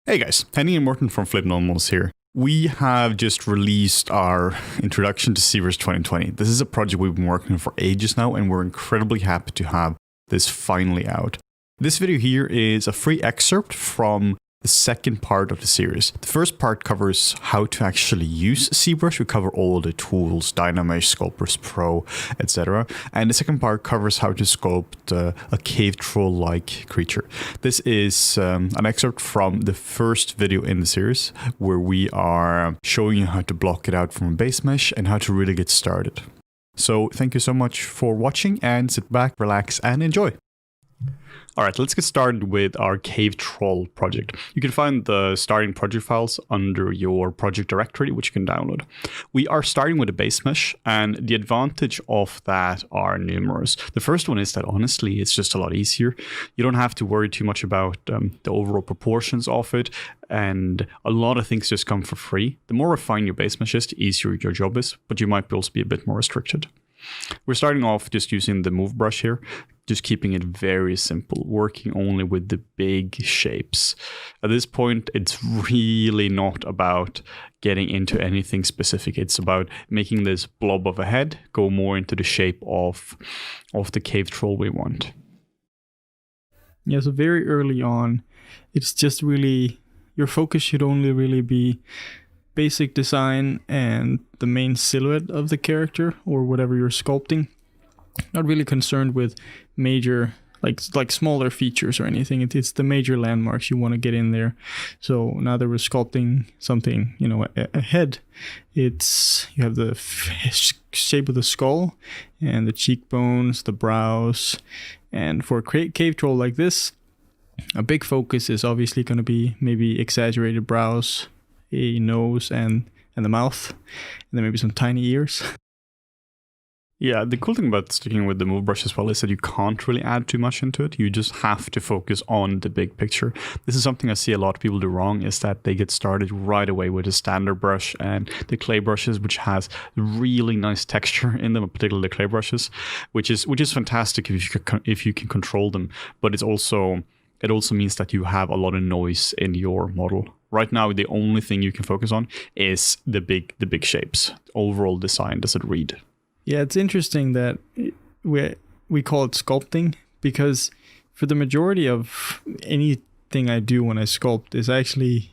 Hey guys, Henny and Morton from FlippedNormals here. We have just released our introduction to ZBrush 2020. This is a project we've been working on for ages now, and we're incredibly happy to have this finally out. This video here is a free excerpt from the second part of the series. The first part covers how to actually use ZBrush. We cover all the tools, Dynamesh, Sculptors Pro, etc. And the second part covers how to sculpt a cave troll-like creature. This is an excerpt from the first video in the series, where we are showing you how to block it out from a base mesh and how to really get started. So thank you so much for watching, and sit back, relax, and enjoy. Alright, let's get started with our Cave Troll project. You can find the starting project files under your project directory, which you can download. We are starting with a base mesh, and the advantage of that are numerous. The first one is that honestly, it's just a lot easier. You don't have to worry too much about the overall proportions of it, and a lot of things just come for free. The more refined your base mesh is, the easier your job is, but you might also be a bit more restricted. We're starting off just using the move brush here, just keeping it very simple, working only with the big shapes. At this point, it's really not about getting into anything specific. It's about making this blob of a head go more into the shape of the cave troll we want. Yeah, so very early on, it's just really, your focus should only really be basic design and the main silhouette of the character or whatever you're sculpting. Not really concerned with major, like smaller features or anything. It's the major landmarks you want to get in there. So now that we're sculpting something, a head, you have the shape of the skull and the cheekbones, the brows. And for a cave troll like this, a big focus is obviously going to be maybe exaggerated brows, a nose and the mouth, and then maybe some tiny ears. Yeah, the cool thing about sticking with the move brush as well is that you can't really add too much into it. You just have to focus on the big picture. This is something I see a lot of people do wrong, is that they get started right away with a standard brush and the clay brushes, which has really nice texture in them, particularly the clay brushes, which is fantastic if you can control them. But it also means that you have a lot of noise in your model. Right now, the only thing you can focus on is the big shapes. Overall design, does it read? Yeah, it's interesting that we call it sculpting, because for the majority of anything I do when I sculpt is actually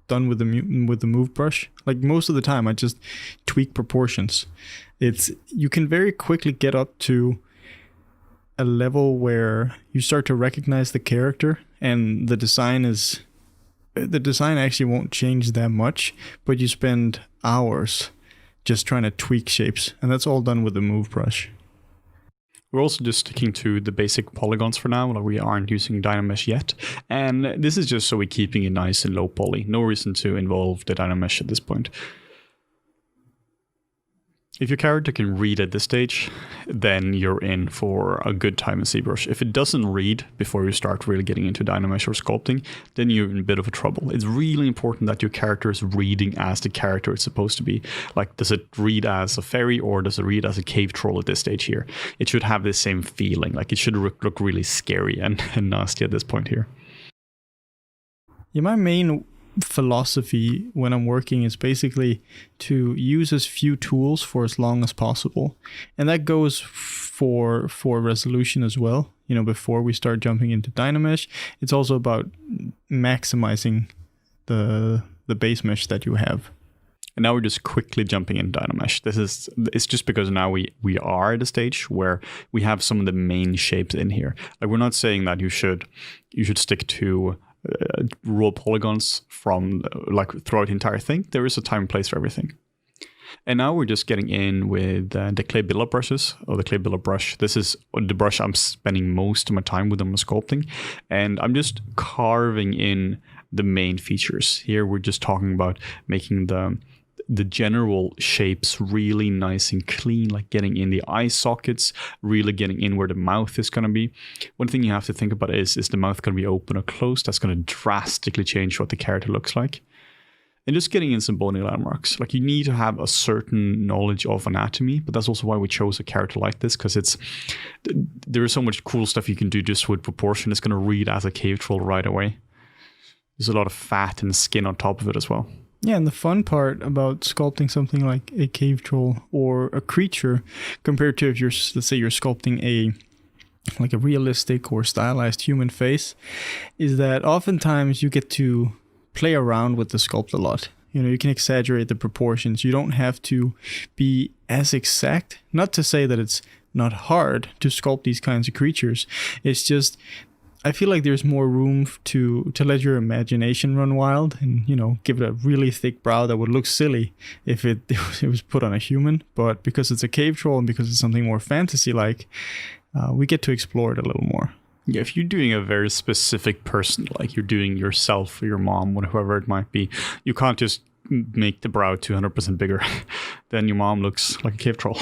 done with the move brush. Like most of the time, I just tweak proportions. You can very quickly get up to a level where you start to recognize the character, and the design actually won't change that much, but you spend hours just trying to tweak shapes, and that's all done with the move brush. We're also just sticking to the basic polygons for now. We aren't using Dynamesh yet, and this is just so we're keeping it nice and low poly. No reason to involve the Dynamesh at this point. If your character can read at this stage, then you're in for a good time in ZBrush. If it doesn't read before you start really getting into Dynamesh or sculpting, then you're in a bit of a trouble. It's really important that your character is reading as the character it's supposed to be. Like, does it read as a fairy or does it read as a cave troll at this stage here? It should have the same feeling. Like, it should look really scary and nasty at this point here. Yeah, my main philosophy when I'm working is basically to use as few tools for as long as possible, and that goes for resolution as well. Before we start jumping into Dynamesh, it's also about maximizing the base mesh that you have. And now we're just quickly jumping in Dynamesh. It's just because now we are at a stage where we have some of the main shapes in here. Like, we're not saying that you should stick to raw polygons from throughout the entire thing. There is a time and place for everything. And now we're just getting in with the clay build-up brushes, or the clay build-up brush. This is the brush I'm spending most of my time with when I'm sculpting, and I'm just carving in the main features. Here we're just talking about making the general shapes really nice and clean, like getting in the eye sockets, really getting in where the mouth is going to be. One thing you have to think about is the mouth going to be open or closed? That's going to drastically change what the character looks like. And just getting in some bony landmarks. Like, you need to have a certain knowledge of anatomy, but that's also why we chose a character like this, because there is so much cool stuff you can do just with proportion. It's going to read as a cave troll right away. There's a lot of fat and skin on top of it as well. Yeah, and the fun part about sculpting something like a cave troll or a creature compared to if let's say you're sculpting a realistic or stylized human face, is that oftentimes you get to play around with the sculpt a lot. You can exaggerate the proportions. You don't have to be as exact. Not to say that it's not hard to sculpt these kinds of creatures. It's just, I feel like there's more room to let your imagination run wild and, give it a really thick brow that would look silly if it was put on a human. But because it's a cave troll and because it's something more fantasy-like, we get to explore it a little more. Yeah, if you're doing a very specific person, like you're doing yourself or your mom or whoever it might be, you can't just make the brow 200% bigger. Then your mom looks like a cave troll.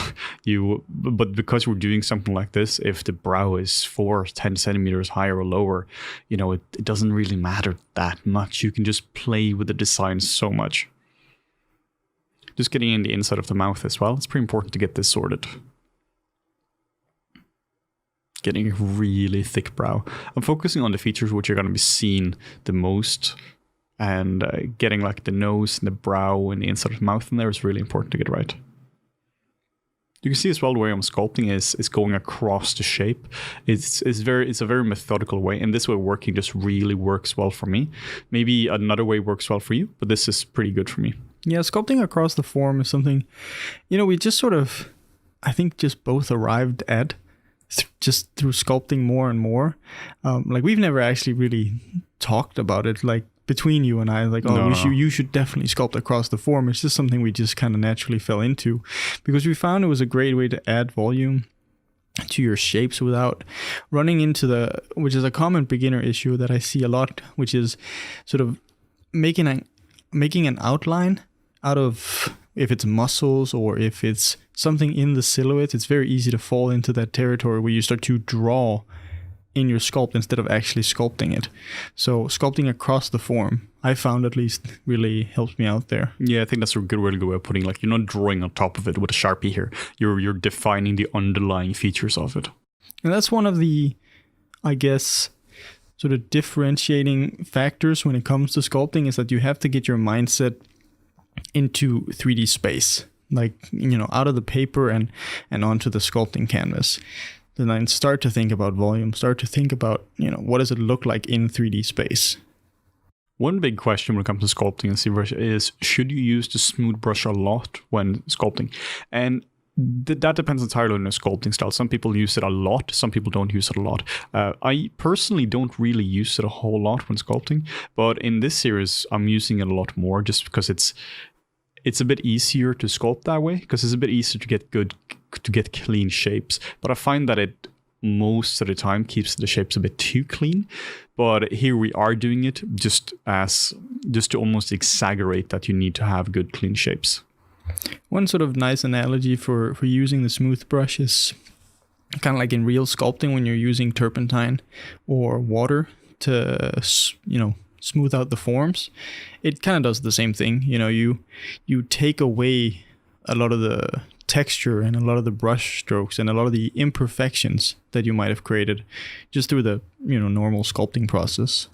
But because we're doing something like this, if the brow is 4 or 10 centimeters higher or lower, it doesn't really matter that much. You can just play with the design so much. Just getting in the inside of the mouth as well. It's pretty important to get this sorted. Getting a really thick brow. I'm focusing on the features which are going to be seen the most, and getting like the nose and the brow and the inside of the mouth in there is really important to get right. You can see as well the way I'm sculpting is going across the shape. It's a very methodical way, and this way working just really works well for me. Maybe another way works well for you, but this is pretty good for me. Yeah, sculpting across the form is something, we just sort of, I think, just both arrived at just through sculpting more and more. Like, we've never actually really talked about it, like between you and I, like, you should definitely sculpt across the form. It's just something we just kind of naturally fell into because we found it was a great way to add volume to your shapes without running into which is a common beginner issue that I see a lot, which is sort of making an outline out of, if it's muscles or if it's something in the silhouette. It's very easy to fall into that territory where you start to draw in your sculpt instead of actually sculpting it. So sculpting across the form, I found at least, really helps me out there. Yeah, I think that's a good way of putting, like, you're not drawing on top of it with a Sharpie here. You're defining the underlying features of it. And that's one of the, I guess, sort of differentiating factors when it comes to sculpting, is that you have to get your mindset into 3D space, like, out of the paper and onto the sculpting canvas. Then start to think about volume, start to think about, what does it look like in 3D space? One big question when it comes to sculpting in ZBrush is, should you use the smooth brush a lot when sculpting? And that depends entirely on your sculpting style. Some people use it a lot, some people don't use it a lot. I personally don't really use it a whole lot when sculpting, but in this series I'm using it a lot more just because it's a bit easier to sculpt that way, because it's a bit easier to get clean shapes. But I find that it most of the time keeps the shapes a bit too clean. But here we are doing it just to almost exaggerate that you need to have good clean shapes. One sort of nice analogy for using the smooth brush is kind of like in real sculpting when you're using turpentine or water to, smooth out the forms. It kind of does the same thing. You take away a lot of the texture and a lot of the brush strokes and a lot of the imperfections that you might have created just through the normal sculpting process.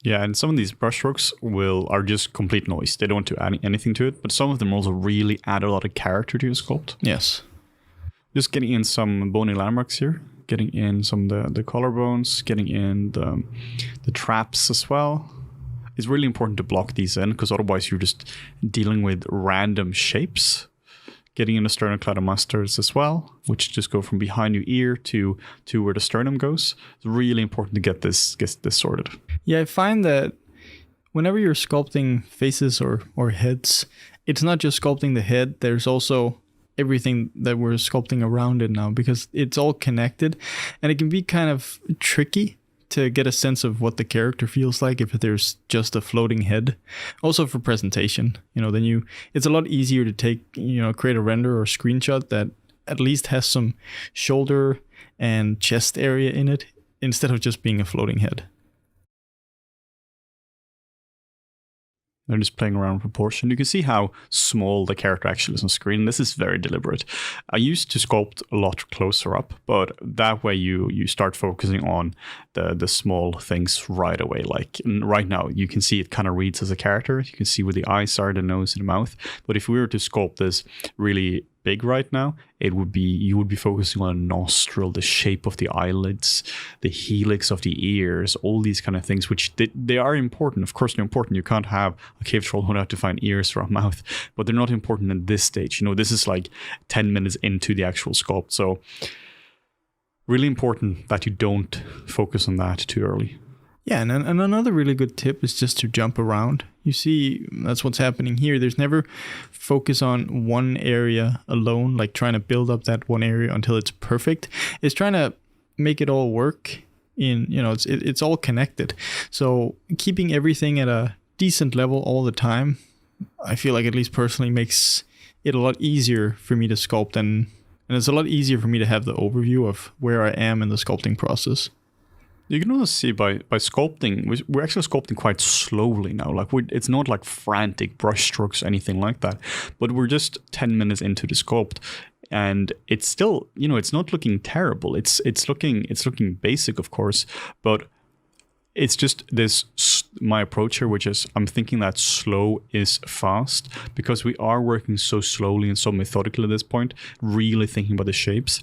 Yeah, and some of these brush strokes are just complete noise. They don't do anything to it, but some of them also really add a lot of character to your sculpt. Yes. Just getting in some bony landmarks here, getting in some of the collarbones, getting in the traps as well. It's really important to block these in, because otherwise you're just dealing with random shapes. Getting in the sternocleidomastoids as well, which just go from behind your ear to where the sternum goes. It's really important to get this sorted. Yeah, I find that whenever you're sculpting faces or heads, it's not just sculpting the head. There's also everything that we're sculpting around it now, because it's all connected, and it can be kind of tricky to get a sense of what the character feels like if there's just a floating head. Also for presentation, then it's a lot easier to take, create a render or screenshot that at least has some shoulder and chest area in it instead of just being a floating head. They're just playing around with proportion. You can see how small the character actually is on screen. This is very deliberate. I used to sculpt a lot closer up, but that way you start focusing on the small things right away. Like right now, you can see it kind of reads as a character. You can see where the eyes are, the nose, and the mouth. But if we were to sculpt this really big right now, you would be focusing on a nostril, the shape of the eyelids, the helix of the ears, all these kind of things, which they are important. Of course, they're important. You can't have a cave troll without defined ears or a mouth, but they're not important at this stage. This is like 10 minutes into the actual sculpt. So really important that you don't focus on that too early. Yeah, and another really good tip is just to jump around. You see, that's what's happening here. There's never focus on one area alone, like trying to build up that one area until it's perfect. It's trying to make it all work in, it's all connected. So keeping everything at a decent level all the time, I feel like, at least personally, makes it a lot easier for me to sculpt, and it's a lot easier for me to have the overview of where I am in the sculpting process. You can also see by sculpting, we're actually sculpting quite slowly now. Like it's not like frantic brush strokes or anything like that, but we're just 10 minutes into the sculpt, and it's still, it's not looking terrible. It's looking basic, of course, but it's just my approach here, which is I'm thinking that slow is fast, because we are working so slowly and so methodically at this point, really thinking about the shapes.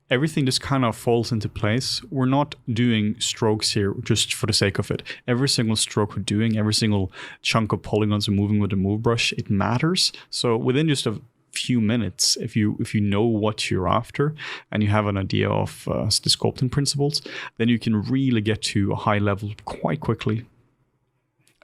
Everything just kind of falls into place. We're not doing strokes here just for the sake of it. Every single stroke we're doing, every single chunk of polygons we're moving with the move brush, it matters. So within just a few minutes, if you know what you're after and you have an idea of the sculpting principles, then you can really get to a high level quite quickly.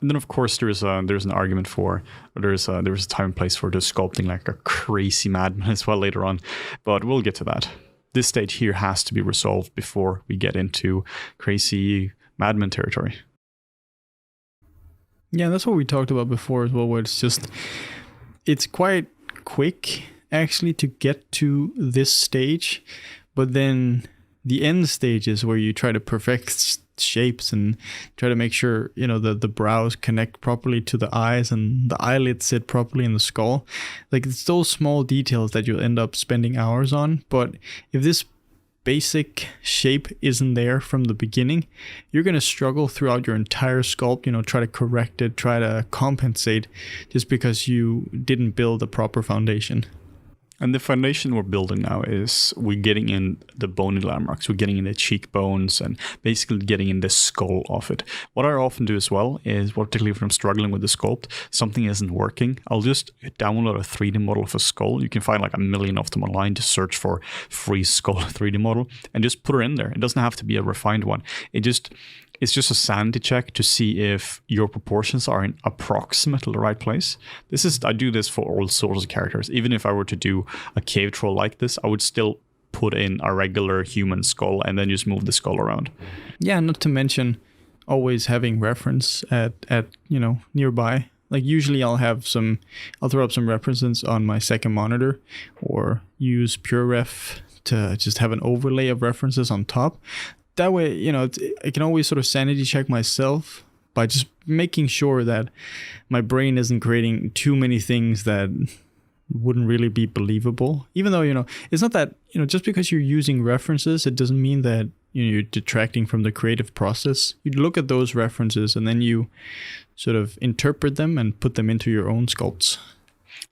And then, of course, there's an argument for, or there's a time and place for just sculpting like a crazy madman as well later on, but we'll get to that. This stage here has to be resolved before we get into crazy madman territory. Yeah, that's what we talked about before as well, where it's quite quick actually to get to this stage, but then the end stages where you try to perfect shapes and try to make sure the brows connect properly to the eyes and the eyelids sit properly in the skull. Like, it's those small details that you'll end up spending hours on. But if this basic shape isn't there from the beginning, you're going to struggle throughout your entire sculpt, try to correct it, try to compensate, just because you didn't build a proper foundation. And the foundation we're building now is we're getting in the bony landmarks, we're getting in the cheekbones, and basically getting in the skull of it. What I often do as well is, particularly if I'm struggling with the sculpt, something isn't working, I'll just download a 3D model of a skull. You can find like a million of them online. Just search for free skull 3D model and just put her in there. It doesn't have to be a refined one. It's just a sanity check to see if your proportions are in approximately the right place. I do this for all sorts of characters. Even if I were to do a cave troll like this, I would still put in a regular human skull and then just move the skull around. Yeah, not to mention always having reference at nearby. Like, usually I'll throw up some references on my second monitor, or use PureRef to just have an overlay of references on top. That way, I can always sort of sanity check myself by just making sure that my brain isn't creating too many things that wouldn't really be believable. Even though, it's not that, just because you're using references, it doesn't mean that you're detracting from the creative process. You look at those references and then you sort of interpret them and put them into your own sculpts.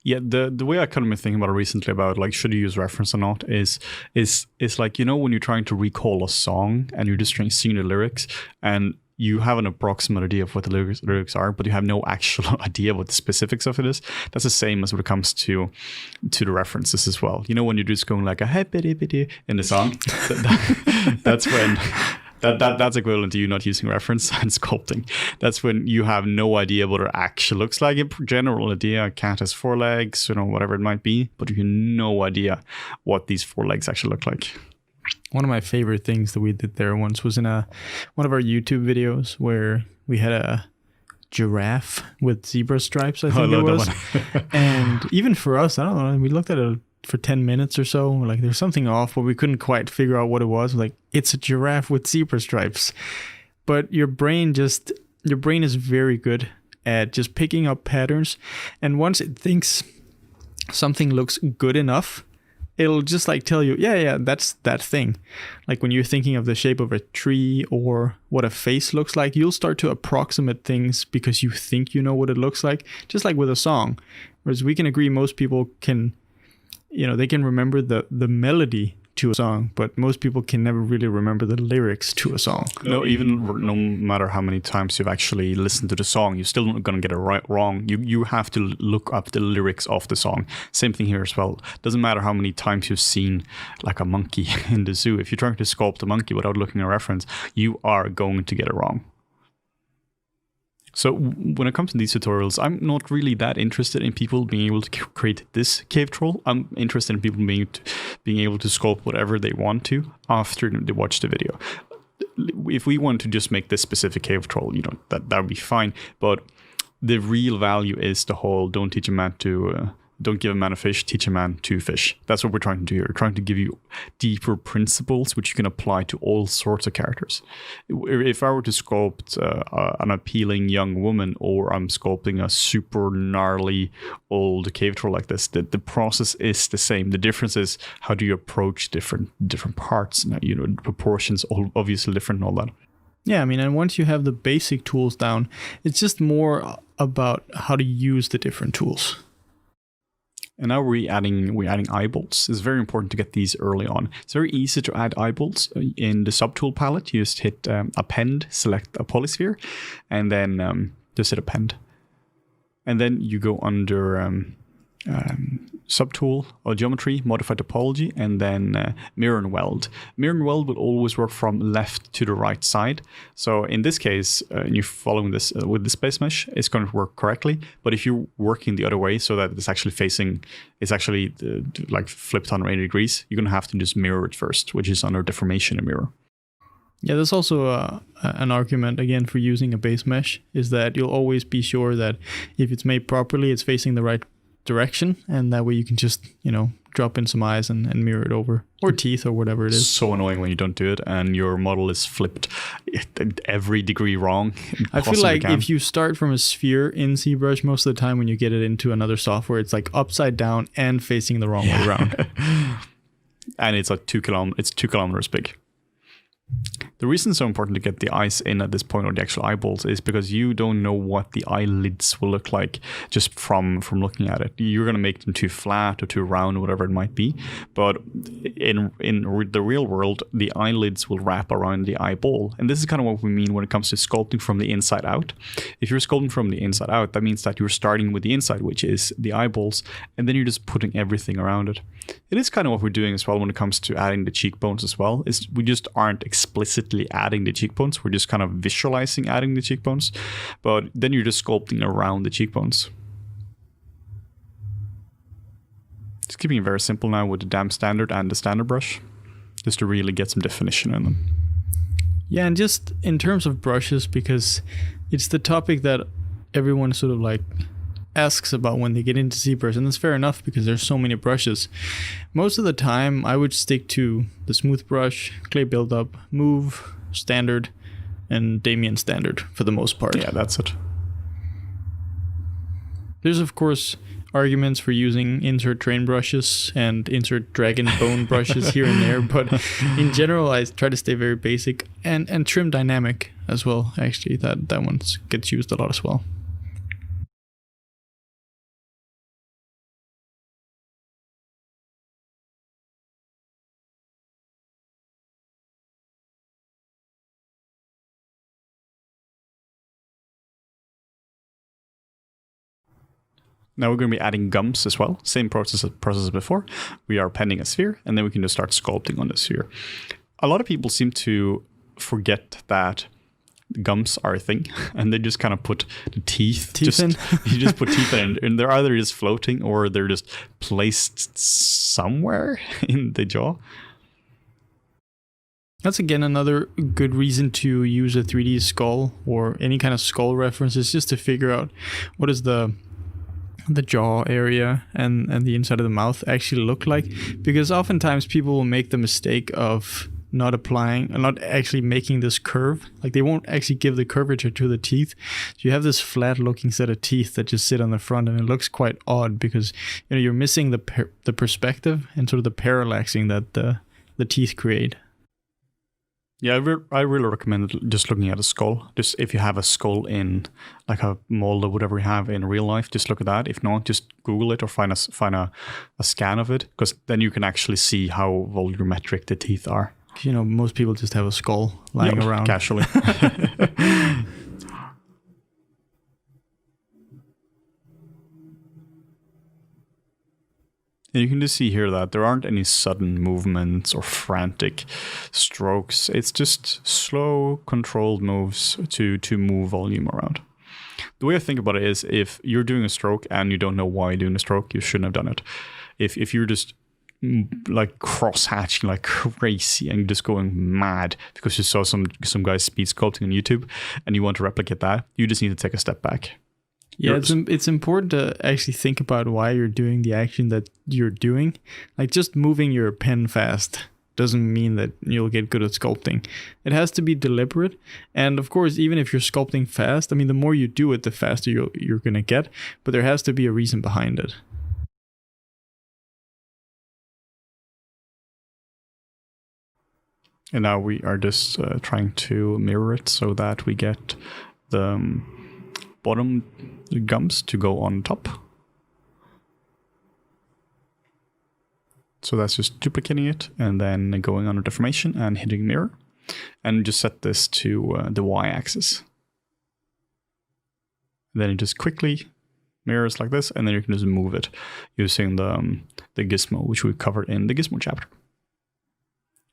Yeah, the way I kind of been thinking about it recently about like should you use reference or not is like, when you're trying to recall a song and you're just trying to sing the lyrics and you have an approximate idea of what the lyrics are, but you have no actual idea what the specifics of it is. That's the same as when it comes to the references as well. When you're just going like a hey bitty bitty in the song, that's when that's equivalent to you not using reference and sculpting. That's when you have no idea what it actually looks like. A general idea, a cat has 4 legs, whatever it might be, but you have no idea what these 4 legs actually look like. One of my favorite things that we did there once was in one of our YouTube videos where we had a giraffe with zebra stripes, I think it was. And even for us, I don't know, we looked at it for 10 minutes or so. We're like, there's something off, but we couldn't quite figure out what it was. We're like, it's a giraffe with zebra stripes. But your brain is very good at just picking up patterns. And once it thinks something looks good enough, it'll just like tell you, yeah, that's that thing. Like when you're thinking of the shape of a tree or what a face looks like, you'll start to approximate things because you think you know what it looks like, just like with a song. Whereas we can agree most people can, they can remember the melody to a song, but most people can never really remember the lyrics to a song. No, no matter how many times you've actually listened to the song, you're still not going to get it wrong. You have to look up the lyrics of the song. Same thing here as well. Doesn't matter how many times you've seen like a monkey in the zoo. If you're trying to sculpt a monkey without looking at a reference, you are going to get it wrong. So when it comes to these tutorials, I'm not really that interested in people being able to create this cave troll. I'm interested in people being able to sculpt whatever they want to after they watch the video. If we want to just make this specific cave troll, that would be fine. But the real value is the whole don't give a man a fish, teach a man to fish. That's what we're trying to do here. We're trying to give you deeper principles which you can apply to all sorts of characters. If I were to sculpt an appealing young woman, or I'm sculpting a super gnarly old cave troll like this, the process is the same. The difference is how do you approach different parts. Now, proportions obviously different and all that. Yeah, and once you have the basic tools down, it's just more about how to use the different tools. And now we're adding eyeballs. It's very important to get these early on. It's very easy to add eyeballs in the subtool palette. You just hit append, select a polysphere, and then just hit append. And then you go under subtool or geometry, modify topology, and then mirror and weld. Mirror and weld will always work from left to the right side. So in this case, you're following this with the space mesh, it's going to work correctly. But if you're working the other way so that it's actually like flipped 180 degrees, you're going to have to just mirror it first, which is under deformation and mirror. Yeah, there's also an argument, again, for using a base mesh, is that you'll always be sure that if it's made properly, it's facing the right direction, and that way you can just drop in some eyes and mirror it over, or teeth, or whatever it is. So annoying when you don't do it and your model is flipped every degree wrong. I feel like if you start from a sphere in ZBrush, most of the time when you get it into another software, it's like upside down and facing the wrong way around. And it's like 2 kilometers big. The reason it's so important to get the eyes in at this point, or the actual eyeballs, is because you don't know what the eyelids will look like just from looking at it. You're going to make them too flat or too round or whatever it might be. But in the real world, the eyelids will wrap around the eyeball. And this is kind of what we mean when it comes to sculpting from the inside out. If you're sculpting from the inside out, that means that you're starting with the inside, which is the eyeballs, and then you're just putting everything around it. It is kind of what we're doing as well when it comes to adding the cheekbones as well. We just aren't explicitly adding the cheekbones. We're just kind of visualizing adding the cheekbones. But then you're just sculpting around the cheekbones. Just keeping it very simple now with the damp standard and the standard brush, just to really get some definition in them. Yeah, and just in terms of brushes, because it's the topic that everyone sort of like asks about when they get into ZBrush, and that's fair enough because there's so many brushes. Most of the time I would stick to the smooth brush, clay buildup, move, standard, and Damien standard for the most part. Yeah, that's it. There's of course arguments for using insert train brushes and insert dragon bone brushes here and there, but in general I try to stay very basic, and trim dynamic as well. Actually, that one gets used a lot as well. Now we're going to be adding gums as well. Same process as before. We are appending a sphere, and then we can just start sculpting on the sphere. A lot of people seem to forget that gums are a thing, and they just kind of put the teeth in. You just put teeth in, and they're either just floating or they're just placed somewhere in the jaw. That's again another good reason to use a 3D skull or any kind of skull references, just to figure out what is the jaw area and the inside of the mouth actually look like. Because oftentimes people will make the mistake of not actually making this curve. Like they won't actually give the curvature to the teeth. So you have this flat looking set of teeth that just sit on the front, and it looks quite odd because you're missing the perspective and sort of the parallaxing that the teeth create. Yeah, I really recommend just looking at a skull. Just if you have a skull in like a mold or whatever you have in real life, just look at that. If not, just Google it or find a scan of it, because then you can actually see how volumetric the teeth are. Most people just have a skull lying around casually. And you can just see here that there aren't any sudden movements or frantic strokes. It's just slow, controlled moves to move volume around. The way I think about it is, if you're doing a stroke and you don't know why you're doing a stroke, you shouldn't have done it. If you're just like cross-hatching like crazy and just going mad because you saw some guys speed sculpting on YouTube and you want to replicate that, you just need to take a step back. Yeah, it's important to actually think about why you're doing the action that you're doing. Like just moving your pen fast doesn't mean that you'll get good at sculpting. It has to be deliberate. And of course, even if you're sculpting fast, the more you do it, the faster you're going to get. But there has to be a reason behind it. And now we are just trying to mirror it so that we get the bottom gums to go on top. So that's just duplicating it and then going on a deformation and hitting mirror. And just set this to the y-axis. Then it just quickly mirrors like this, and then you can just move it using the gizmo, which we covered in the gizmo chapter.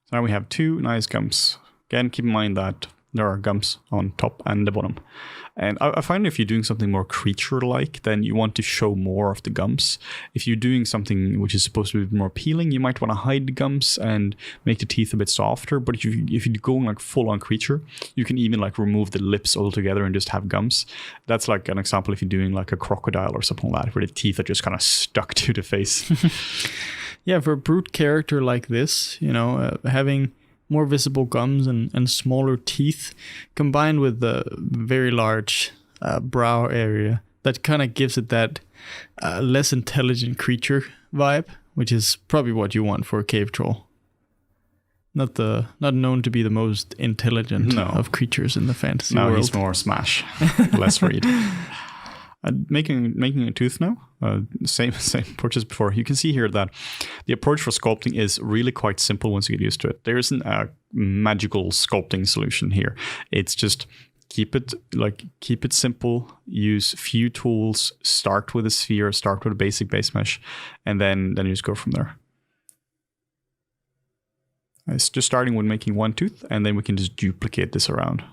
So now we have two nice gums. Again, keep in mind that there are gums on top and the bottom. And I find if you're doing something more creature-like, then you want to show more of the gums. If you're doing something which is supposed to be more appealing, you might want to hide the gums and make the teeth a bit softer. But if you're going like full-on creature, you can even like remove the lips altogether and just have gums. That's like an example if you're doing like a crocodile or something like that, where the teeth are just kind of stuck to the face. Yeah, for a brute character like this, having more visible gums and smaller teeth combined with the very large brow area, that kind of gives it that less intelligent creature vibe, which is probably what you want for a cave troll. Not known to be the most intelligent of creatures in the fantasy world. No, he's more smash, less read. Making a tooth now, same approach as before. You can see here that the approach for sculpting is really quite simple once you get used to it. There isn't a magical sculpting solution here. It's just keep it simple, use few tools, start with a sphere, start with a basic base mesh, and then you just go from there. It's just starting with making one tooth, and then we can just duplicate this around.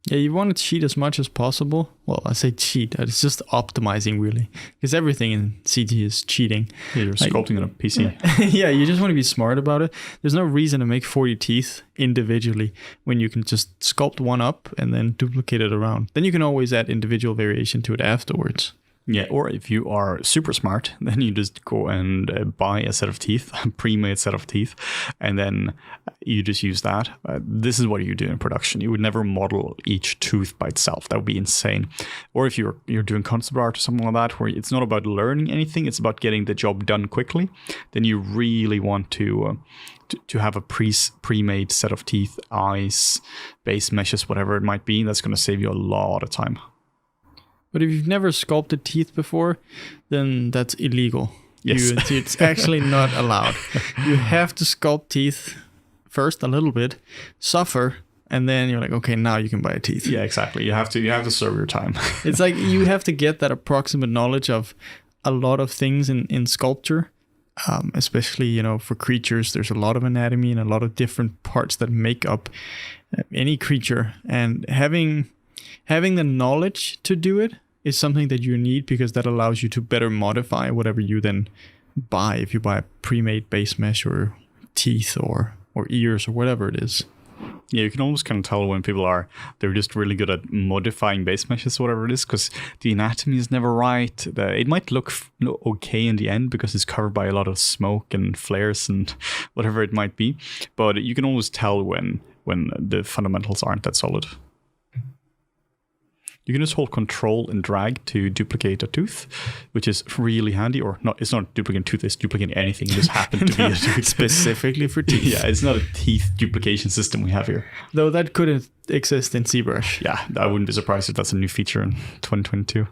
Yeah, you want to cheat as much as possible. Well, I say cheat, it's just optimizing really. Because everything in CG is cheating. Yeah, you're sculpting on a PC. Yeah, you just want to be smart about it. There's no reason to make 40 teeth individually when you can just sculpt one up and then duplicate it around. Then you can always add individual variation to it afterwards. Yeah, or if you are super smart, then you just go and buy a set of teeth, a pre-made set of teeth, and then you just use that. This is what you do in production. You would never model each tooth by itself. That would be insane. Or if you're doing concept art or something like that, where it's not about learning anything, it's about getting the job done quickly, then you really want to have a pre-made set of teeth, eyes, base meshes, whatever it might be. That's going to save you a lot of time. But if you've never sculpted teeth before, then that's illegal. Yes. It's actually not allowed. You have to sculpt teeth first a little bit, suffer, and then you're like, okay, now you can buy teeth. Yeah, exactly. You have to serve your time. It's like you have to get that approximate knowledge of a lot of things in sculpture. Especially, for creatures, there's a lot of anatomy and a lot of different parts that make up any creature. And having the knowledge to do it is something that you need, because that allows you to better modify whatever you then buy. If you buy a pre-made base mesh or teeth or ears or whatever it is. Yeah, you can almost kind of tell when they're just really good at modifying base meshes, whatever it is, because the anatomy is never right. It might look okay in the end because it's covered by a lot of smoke and flares and whatever it might be, but you can always tell when the fundamentals aren't that solid. You can just hold Control and drag to duplicate a tooth, which is really handy. Or not, it's not duplicating tooth, it's duplicating anything. It just happened to be a tooth. Specifically for teeth. Yeah, it's not a teeth duplication system we have here. Though that couldn't exist in ZBrush. Yeah, I wouldn't be surprised if that's a new feature in 2022.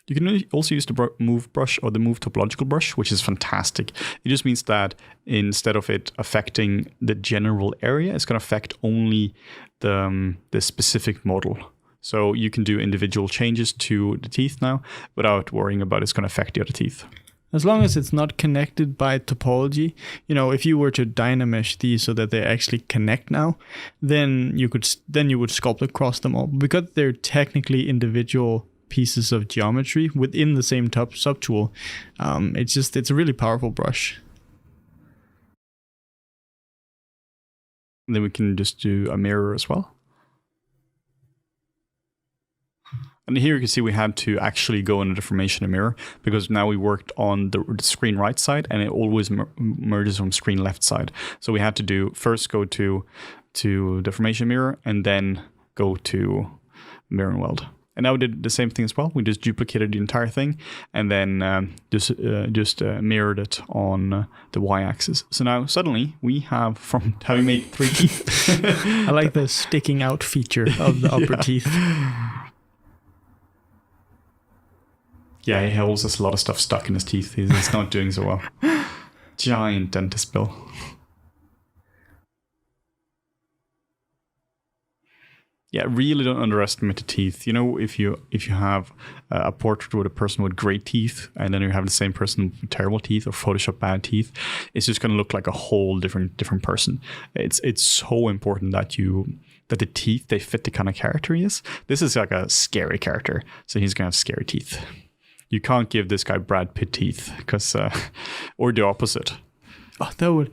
You can also use the move brush or the move topological brush, which is fantastic. It just means that instead of it affecting the general area, it's going to affect only the specific model. So you can do individual changes to the teeth now without worrying about it's going to affect the other teeth. As long as it's not connected by topology, if you were to dynamesh these so that they actually connect now, then you would sculpt across them all. Because they're technically individual pieces of geometry within the same subtool, it's a really powerful brush. And then we can just do a mirror as well. And here you can see we had to actually go in a deformation mirror because now we worked on the screen right side and it always merges from screen left side. So we had to first go to deformation mirror and then go to mirror and weld. And now we did the same thing as well. We just duplicated the entire thing and then just mirrored it on the y-axis. So now suddenly we have, from having made 3 teeth. I like the sticking out feature of the upper teeth. Yeah, he holds us a lot of stuff stuck in his teeth. He's not doing so well. Giant dentist bill. Yeah, really don't underestimate the teeth. If you have a portrait with a person with great teeth and then you have the same person with terrible teeth or Photoshop bad teeth, it's just going to look like a whole different person. It's so important that the teeth, they fit the kind of character he is. This is like a scary character, so he's going to have scary teeth. You can't give this guy Brad Pitt teeth or the opposite. Oh,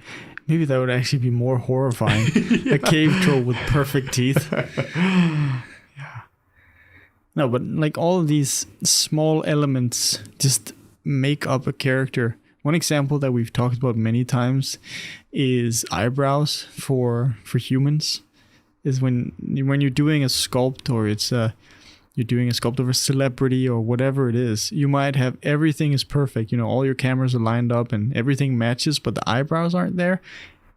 maybe that would actually be more horrifying. Yeah. A cave troll with perfect teeth. Yeah. No, but like all of these small elements just make up a character. One example that we've talked about many times is eyebrows for humans. Is when you're doing a sculpt or you're doing a sculpt of a celebrity or whatever it is, you might have everything is perfect. All your cameras are lined up and everything matches, but the eyebrows aren't there.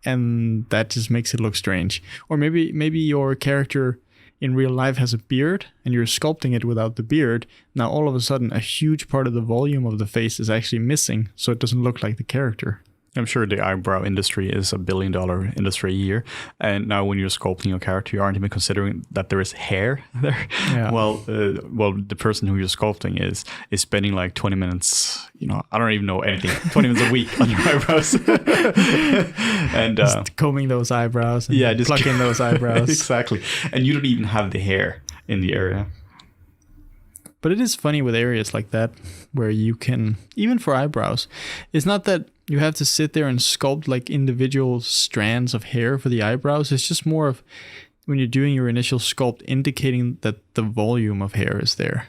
And that just makes it look strange. Or maybe your character in real life has a beard and you're sculpting it without the beard. Now, all of a sudden, a huge part of the volume of the face is actually missing. So it doesn't look like the character. I'm sure the eyebrow industry is $1 billion industry a year. And now when you're sculpting your character, you aren't even considering that there is hair there. Yeah. Well, the person who you're sculpting is spending like 20 minutes, I don't even know anything, 20 minutes a week on your eyebrows. And just combing those eyebrows and just plucking those eyebrows. Exactly. And you don't even have the hair in the area. But it is funny with areas like that where you can, even for eyebrows, it's not that you have to sit there and sculpt like individual strands of hair for the eyebrows. It's just more of when you're doing your initial sculpt, indicating that the volume of hair is there.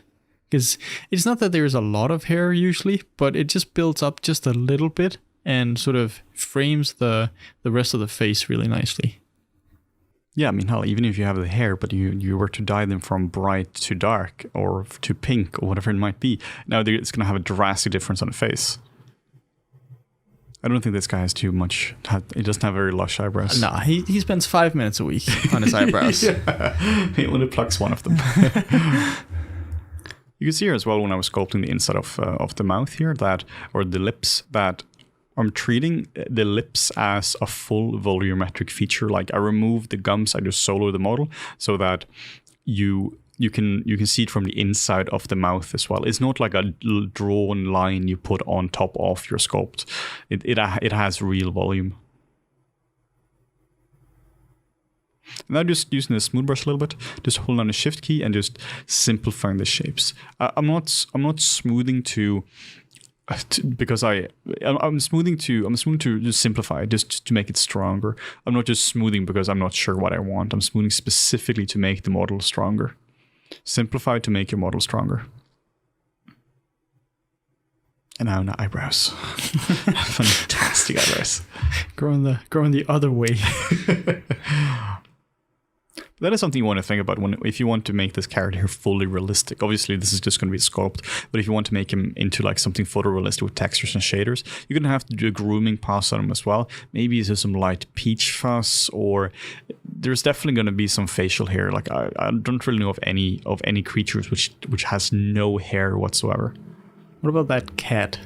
Because it's not that there's a lot of hair usually, but it just builds up just a little bit and sort of frames the rest of the face really nicely. Yeah, I mean, hell, even if you have the hair, but you were to dye them from bright to dark or to pink or whatever it might be, now it's going to have a drastic difference on the face. I don't think this guy has too much. He doesn't have very lush eyebrows. No, he spends 5 minutes a week on his eyebrows. Yeah. He only plucks one of them. You can see here as well when I was sculpting the inside of the mouth here, or the lips, that I'm treating the lips as a full volumetric feature. Like I remove the gums, I just solo the model so that you can see it from the inside of the mouth as well. It's not like a drawn line you put on top of your sculpt. It has real volume. Now just using the smooth brush a little bit, just holding on the shift key and just simplifying the shapes. I'm not smoothing to because I'm smoothing to just simplify, just to make it stronger. I'm not just smoothing because I'm not sure what I want. I'm smoothing specifically to make the model stronger. Simplify to make your model stronger. And now eyebrows. Fantastic eyebrows. Growing the other way. That is something you want to think about if you want to make this character fully realistic. Obviously, this is just going to be a sculpt, but if you want to make him into like something photorealistic with textures and shaders, you're going to have to do a grooming pass on him as well. Maybe it's just some light peach fuzz, or there's definitely going to be some facial hair. Like I don't really know of any creatures which has no hair whatsoever. What about that cat?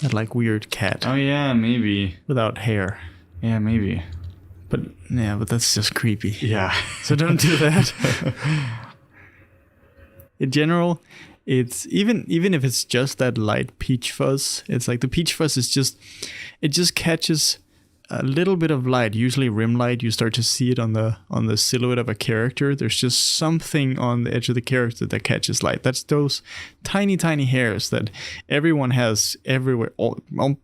That like weird cat. Oh yeah, maybe. Without hair. Yeah, maybe. But that's just creepy. Yeah. So don't do that. In general, it's even if it's just that light peach fuzz, it's like the peach fuzz is just catches a little bit of light, usually rim light. You start to see it on the silhouette of a character. There's just something on the edge of the character that catches light. That's those tiny hairs that everyone has everywhere,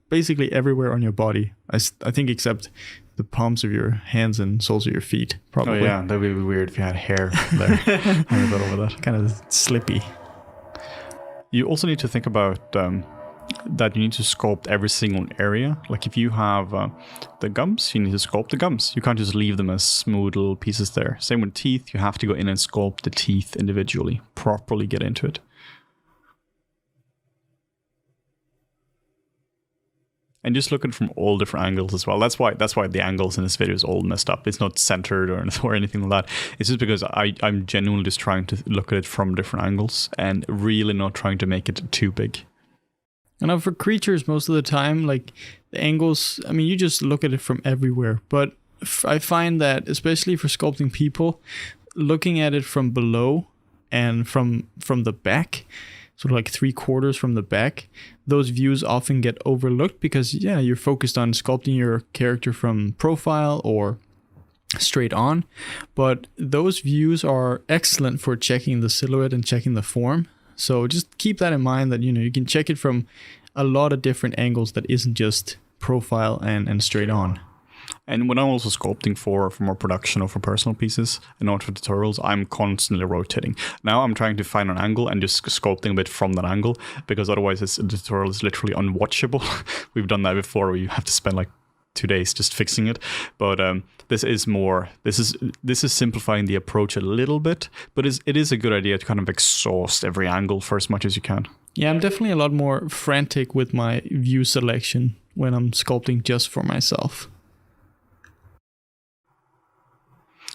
basically everywhere on your body. I think except the palms of your hands and soles of your feet, probably. Oh yeah, that'd be weird if you had hair there. I got over that. Kind of slippy. You also need to think about that you need to sculpt every single area. Like if you have the gums, you need to sculpt the gums. You can't just leave them as smooth little pieces there. Same with teeth. You have to go in and sculpt the teeth individually, properly get into it. And just looking from all different angles as well. That's why the angles in this video is all messed up. It's not centered or anything like that. It's just because I'm genuinely just trying to look at it from different angles and really not trying to make it too big. And now for creatures, most of the time, like the angles, I mean, you just look at it from everywhere. But I find that, especially for sculpting people, looking at it from below and from the back, sort of like 3/4 from the back, those views often get overlooked because, yeah, you're focused on sculpting your character from profile or straight on. But those views are excellent for checking the silhouette and checking the form. So just keep that in mind that, you can check it from a lot of different angles that isn't just profile and straight on. And when I'm also sculpting for more production or for personal pieces and not for tutorials, I'm constantly rotating. Now I'm trying to find an angle and just sculpting a bit from that angle, because otherwise the tutorial is literally unwatchable. We've done that before where you have to spend like 2 days just fixing it. But this is simplifying the approach a little bit, but it is a good idea to kind of exhaust every angle for as much as you can. Yeah, I'm definitely a lot more frantic with my view selection when I'm sculpting just for myself.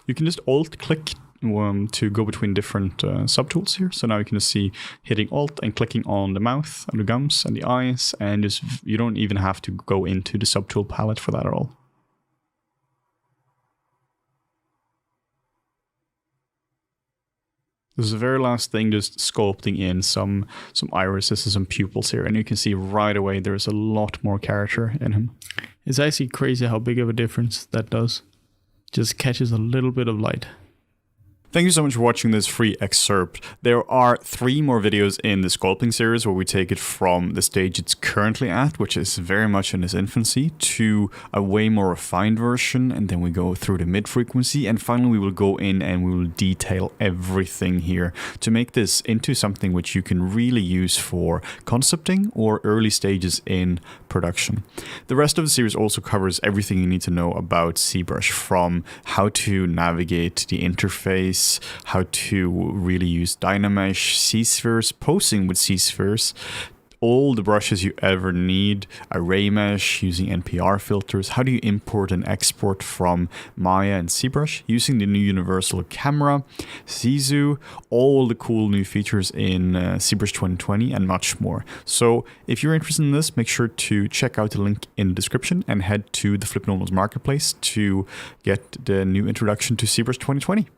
You can just alt-click to go between different subtools here. So now you can just see hitting alt and clicking on the mouth and the gums and the eyes, and just you don't even have to go into the subtool palette for that at all. This is the very last thing, just sculpting in some irises and some pupils here, and you can see right away there's a lot more character in him. It's actually crazy how big of a difference that does. Just catches a little bit of light. Thank you so much for watching this free excerpt. There are 3 more videos in the sculpting series where we take it from the stage it's currently at, which is very much in its infancy, to a way more refined version, and then we go through the mid-frequency, and finally we will go in and we will detail everything here to make this into something which you can really use for concepting or early stages in production. The rest of the series also covers everything you need to know about ZBrush, from how to navigate the interface, how to really use Dynamesh, C-spheres, posing with C-spheres, all the brushes you ever need, array mesh, using NPR filters, how do you import and export from Maya and ZBrush, using the new universal camera, Zizu, all the cool new features in ZBrush 2020, and much more. So if you're interested in this, make sure to check out the link in the description and head to the FlippedNormals marketplace to get the new introduction to ZBrush 2020.